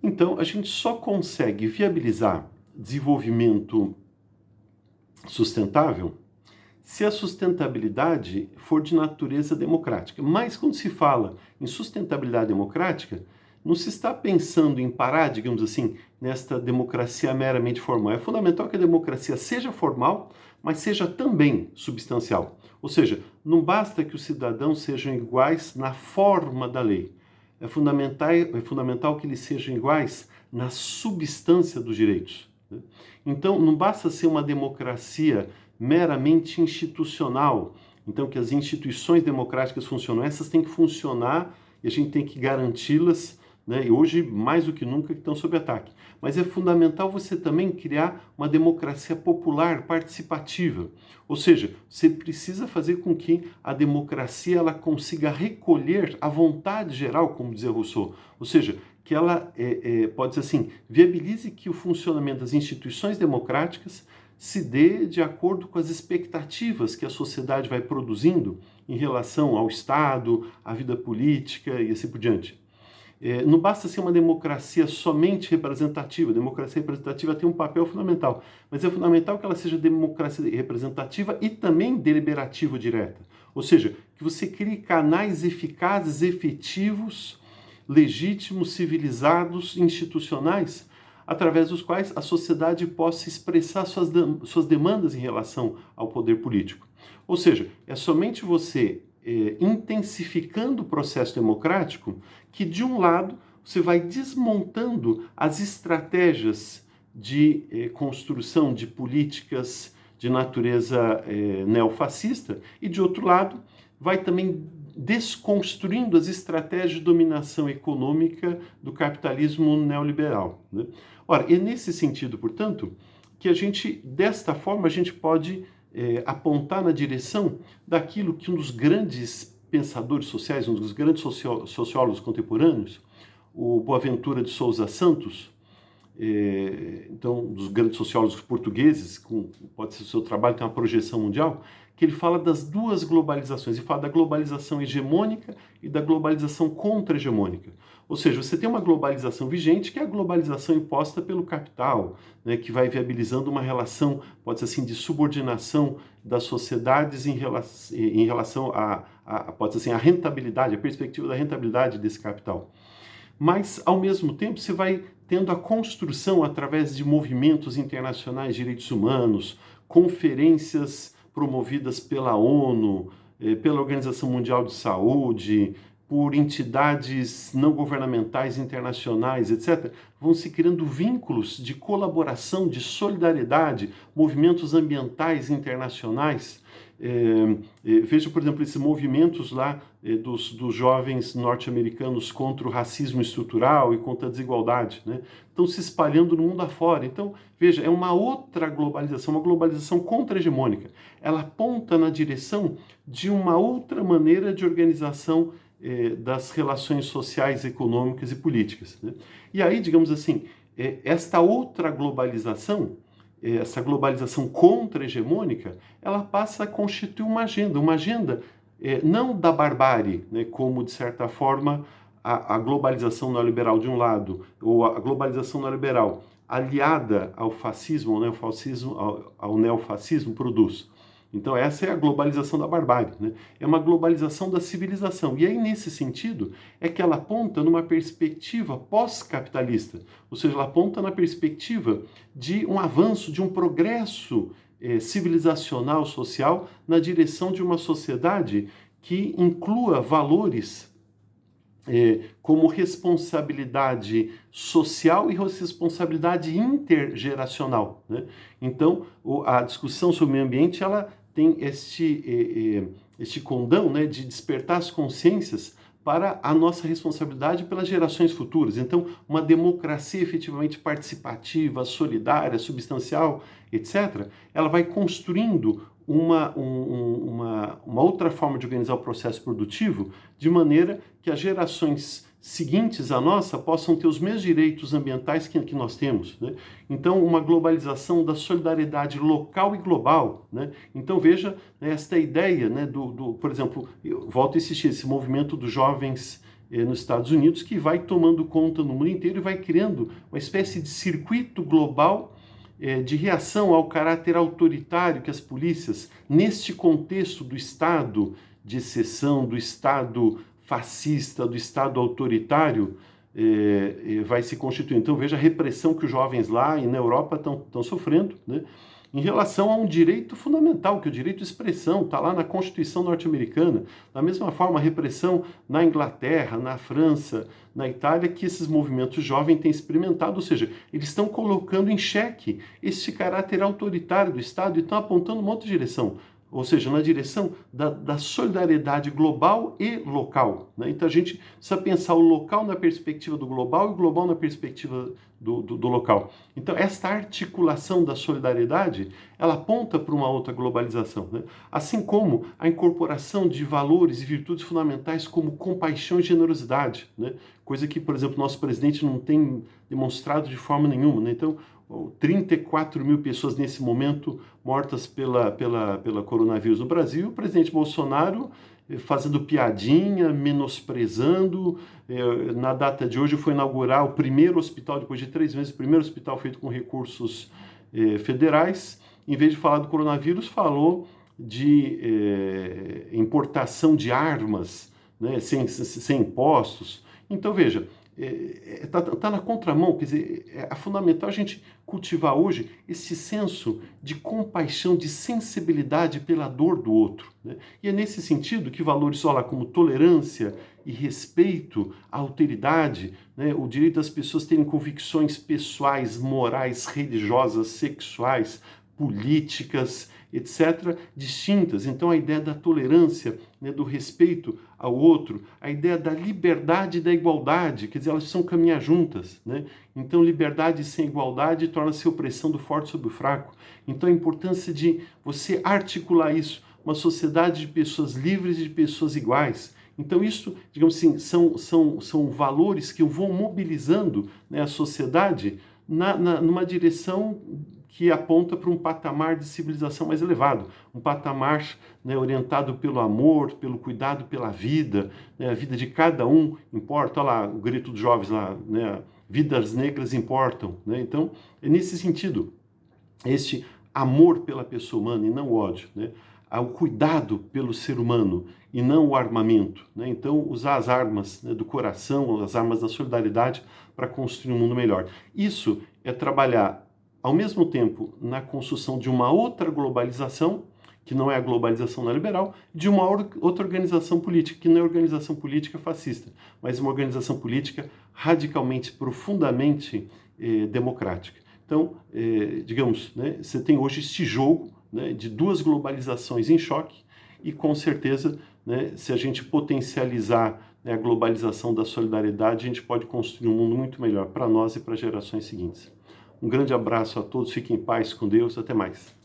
Então, a gente só consegue viabilizar desenvolvimento sustentável se a sustentabilidade for de natureza democrática. Mas quando se fala em sustentabilidade democrática, não se está pensando em parar, digamos assim, nesta democracia meramente formal. É fundamental que a democracia seja formal, mas seja também substancial. Ou seja, não basta que os cidadãos sejam iguais na forma da lei. É fundamental que eles sejam iguais na substância dos direitos. Então, não basta ser uma democracia meramente institucional. Então, que as instituições democráticas funcionam. Essas têm que funcionar e a gente tem que garanti-las, né? E hoje, mais do que nunca, que estão sob ataque. Mas é fundamental você também criar uma democracia popular, participativa. Ou seja, você precisa fazer com que a democracia ela consiga recolher a vontade geral, como dizia Rousseau. Ou seja, que ela, pode ser assim, viabilize que o funcionamento das instituições democráticas se dê de acordo com as expectativas que a sociedade vai produzindo em relação ao Estado, à vida política e assim por diante. Não basta ser uma democracia somente representativa. A democracia representativa tem um papel fundamental, mas é fundamental que ela seja democracia representativa e também deliberativa direta. Ou seja, que você crie canais eficazes, efetivos, legítimos, civilizados, institucionais, através dos quais a sociedade possa expressar suas demandas em relação ao poder político. Ou seja, é somente você intensificando o processo democrático que, de um lado, você vai desmontando as estratégias de construção de políticas de natureza neofascista e, de outro lado, vai também desconstruindo as estratégias de dominação econômica do capitalismo neoliberal, né? Ora, é nesse sentido, portanto, que desta forma, a gente pode apontar na direção daquilo que um dos grandes pensadores sociais, um dos grandes sociólogos contemporâneos, o Boaventura de Sousa Santos, então, um dos grandes sociólogos portugueses, pode ser o seu trabalho, tem uma projeção mundial, que ele fala das duas globalizações. Ele fala da globalização hegemônica e da globalização contra-hegemônica. Ou seja, você tem uma globalização vigente, que é a globalização imposta pelo capital, né, que vai viabilizando uma relação, pode ser assim, de subordinação das sociedades em relação pode ser assim, a rentabilidade, a perspectiva da rentabilidade desse capital. Mas, ao mesmo tempo, você vai tendo a construção através de movimentos internacionais de direitos humanos, conferências promovidas pela ONU, pela Organização Mundial de Saúde, por entidades não governamentais internacionais, etc., vão se criando vínculos de colaboração, de solidariedade, movimentos ambientais internacionais. Veja, por exemplo, esses movimentos lá dos jovens norte-americanos contra o racismo estrutural e contra a desigualdade, né? Estão se espalhando no mundo afora. Então, veja, é uma outra globalização, uma globalização contra-hegemônica. Ela aponta na direção de uma outra maneira de organização das relações sociais, econômicas e políticas, né? E aí, digamos assim, esta outra globalização, essa globalização contra-hegemônica, ela passa a constituir uma agenda não da barbárie, né, como, de certa forma, a globalização neoliberal de um lado, ou a globalização neoliberal aliada ao fascismo, ao neofascismo produz. Então, essa é a globalização da barbárie, né? É uma globalização da civilização. E aí, nesse sentido, é que ela aponta numa perspectiva pós-capitalista, ou seja, ela aponta na perspectiva de um avanço, de um progresso civilizacional, social, na direção de uma sociedade que inclua valores como responsabilidade social e responsabilidade intergeracional, né? Então, a discussão sobre o meio ambiente, ela tem este condão, né, de despertar as consciências para a nossa responsabilidade pelas gerações futuras. Então, uma democracia efetivamente participativa, solidária, substancial, etc., ela vai construindo uma outra forma de organizar o processo produtivo, de maneira que as gerações seguintes à nossa possam ter os mesmos direitos ambientais que nós temos, né? Então, uma globalização da solidariedade local e global, né? Então, veja, né, esta ideia, né, por exemplo, eu volto a insistir, esse movimento dos jovens nos Estados Unidos, que vai tomando conta no mundo inteiro e vai criando uma espécie de circuito global de reação ao caráter autoritário que as polícias, neste contexto do Estado de exceção, do Estado fascista, do Estado autoritário, vai se constituir. Então veja a repressão que os jovens lá e na Europa estão sofrendo, né? Em relação a um direito fundamental, que é o direito de expressão, está lá na Constituição norte-americana. Da mesma forma, a repressão na Inglaterra, na França, na Itália, que esses movimentos jovens têm experimentado, ou seja, eles estão colocando em xeque esse caráter autoritário do Estado e estão apontando uma outra direção, ou seja, na direção da solidariedade global e local, né? Então a gente precisa pensar o local na perspectiva do global e o global na perspectiva do local. Então esta articulação da solidariedade, ela aponta para uma outra globalização, né? Assim como a incorporação de valores e virtudes fundamentais como compaixão e generosidade, né? Coisa que, por exemplo, nosso presidente não tem demonstrado de forma nenhuma, né? Então 34 mil pessoas nesse momento mortas pela coronavírus no Brasil, o presidente Bolsonaro fazendo piadinha, menosprezando. Na data de hoje foi inaugurar o primeiro hospital, depois de 3 meses, o primeiro hospital feito com recursos federais. Em vez de falar do coronavírus, falou de importação de armas, né, sem impostos. Então, veja, tá na contramão, quer dizer, é fundamental a gente cultivar hoje esse senso de compaixão, de sensibilidade pela dor do outro, né? E é nesse sentido que valores como tolerância e respeito à alteridade, né, o direito das pessoas terem convicções pessoais, morais, religiosas, sexuais, políticas, etc., distintas. Então, a ideia da tolerância, né, do respeito ao outro, a ideia da liberdade e da igualdade, quer dizer, elas precisam caminhar juntas, né? Então, liberdade sem igualdade torna-se opressão do forte sobre o fraco. Então, a importância de você articular isso, uma sociedade de pessoas livres e de pessoas iguais. Então, isso, digamos assim, são valores que vão mobilizando, né, a sociedade numa direção que aponta para um patamar de civilização mais elevado, um patamar, né, orientado pelo amor, pelo cuidado pela vida, né, a vida de cada um importa. Olha lá o grito dos jovens lá, né, vidas negras importam, né? Então, é nesse sentido, este amor pela pessoa humana e não o ódio, né? O cuidado pelo ser humano e não o armamento, né? Então, usar as armas, né, do coração, as armas da solidariedade para construir um mundo melhor. Isso é trabalhar ao mesmo tempo na construção de uma outra globalização, que não é a globalização neoliberal, de uma outra organização política, que não é organização política fascista, mas uma organização política radicalmente, profundamente democrática. Então, digamos, né, você tem hoje este jogo, né, de duas globalizações em choque e, com certeza, né, se a gente potencializar, né, a globalização da solidariedade, a gente pode construir um mundo muito melhor para nós e para gerações seguintes. Um grande abraço a todos, fiquem em paz com Deus, até mais.